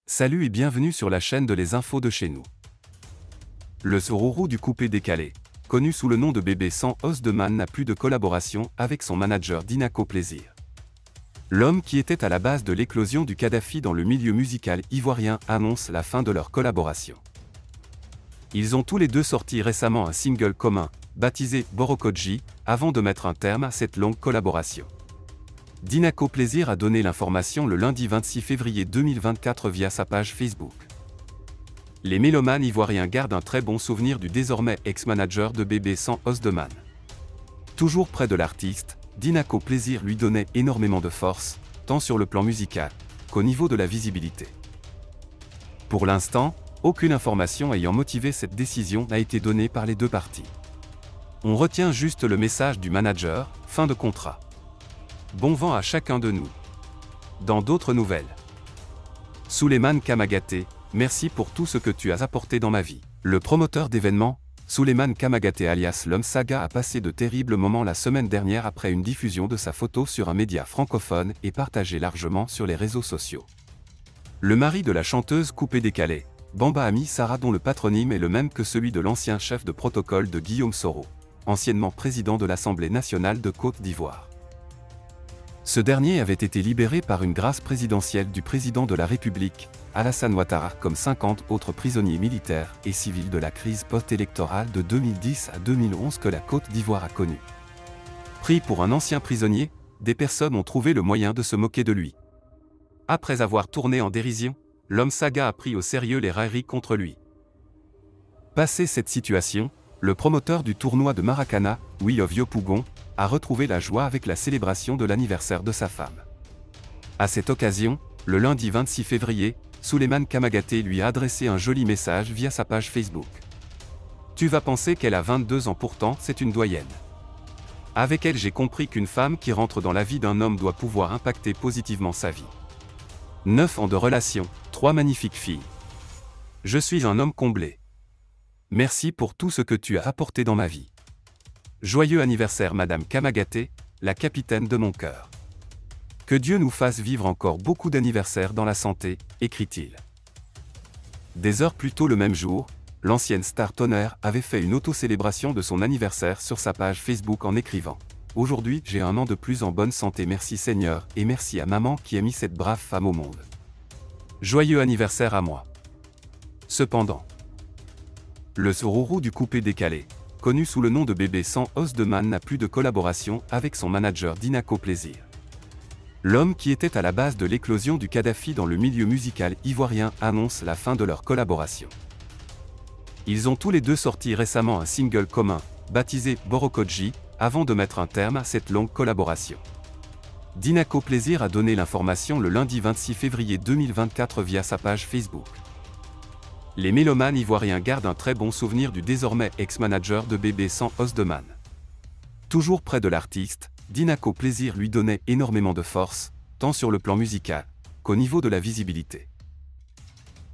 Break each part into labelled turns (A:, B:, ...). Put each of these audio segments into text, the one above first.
A: Salut et bienvenue sur la chaîne de Les Infos de chez nous. Le Sororo du coupé décalé, connu sous le nom de Bébé sans Osdeman, n'a plus de collaboration avec son manager Dinako Plaisir. L'homme qui était à la base de l'éclosion du Kadhafi dans le milieu musical ivoirien annonce la fin de leur collaboration. Ils ont tous les deux sorti récemment un single commun, baptisé Borokodji, avant de mettre un terme à cette longue collaboration. Dinako Plaisir a donné l'information le lundi 26 février 2024 via sa page Facebook. Les mélomanes ivoiriens gardent un très bon souvenir du désormais ex-manager de Bébé sans Osdeman. Toujours près de l'artiste, Dinako Plaisir lui donnait énormément de force, tant sur le plan musical qu'au niveau de la visibilité. Pour l'instant, aucune information ayant motivé cette décision n'a été donnée par les deux parties. On retient juste le message du manager, fin de contrat. Bon vent à chacun de nous. Dans d'autres nouvelles. Souleymane Kamagaté, merci pour tout ce que tu as apporté dans ma vie. Le promoteur d'événements, Souleymane Kamagaté alias L'Homme Saga, a passé de terribles moments la semaine dernière après une diffusion de sa photo sur un média francophone et partagée largement sur les réseaux sociaux. Le mari de la chanteuse coupé décalé, Bamba Ami Sarah, dont le patronyme est le même que celui de l'ancien chef de protocole de Guillaume Soro, anciennement président de l'Assemblée nationale de Côte d'Ivoire. Ce dernier avait été libéré par une grâce présidentielle du président de la République, Alassane Ouattara, comme 50 autres prisonniers militaires et civils de la crise post-électorale de 2010 à 2011 que la Côte d'Ivoire a connue. Pris pour un ancien prisonnier, des personnes ont trouvé le moyen de se moquer de lui. Après avoir tourné en dérision, L'Homme Saga a pris au sérieux les railleries contre lui. Passé cette situation, le promoteur du tournoi de Maracana, Louis of Yopougon, a retrouvé la joie avec la célébration de l'anniversaire de sa femme. À cette occasion, le lundi 26 février, Souleymane Kamagaté lui a adressé un joli message via sa page Facebook. Tu vas penser qu'elle a 22 ans, pourtant c'est une doyenne. Avec elle, j'ai compris qu'une femme qui rentre dans la vie d'un homme doit pouvoir impacter positivement sa vie. 9 ans de relation, 3 magnifiques filles. Je suis un homme comblé. Merci pour tout ce que tu as apporté dans ma vie. Joyeux anniversaire Madame Kamagaté, la capitaine de mon cœur. Que Dieu nous fasse vivre encore beaucoup d'anniversaires dans la santé, écrit-il. Des heures plus tôt le même jour, l'ancienne star Tonnerre avait fait une auto-célébration de son anniversaire sur sa page Facebook en écrivant « Aujourd'hui, j'ai un an de plus en bonne santé, merci Seigneur, et merci à maman qui a mis cette brave femme au monde. Joyeux anniversaire à moi. » Cependant, le Sororo du coupé décalé, connu sous le nom de Bébé sans Osdeman, n'a plus de collaboration avec son manager Dinako Plaisir. L'homme qui était à la base de l'éclosion du Kadhafi dans le milieu musical ivoirien annonce la fin de leur collaboration. Ils ont tous les deux sorti récemment un single commun, baptisé Borokodji, avant de mettre un terme à cette longue collaboration. Dinako Plaisir a donné l'information le lundi 26 février 2024 via sa page Facebook. Les mélomanes ivoiriens gardent un très bon souvenir du désormais ex-manager de Bébé sans Osdeman. Toujours près de l'artiste, Dinako Plaisir lui donnait énormément de force, tant sur le plan musical qu'au niveau de la visibilité.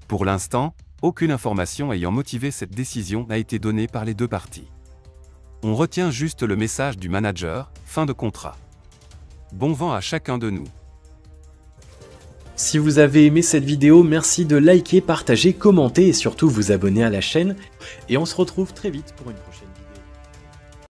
A: Pour l'instant, aucune information ayant motivé cette décision n'a été donnée par les deux parties. On retient juste le message du manager, fin de contrat. Bon vent à chacun de nous.
B: Si vous avez aimé cette vidéo, merci de liker, partager, commenter et surtout vous abonner à la chaîne. Et on se retrouve très vite pour une prochaine.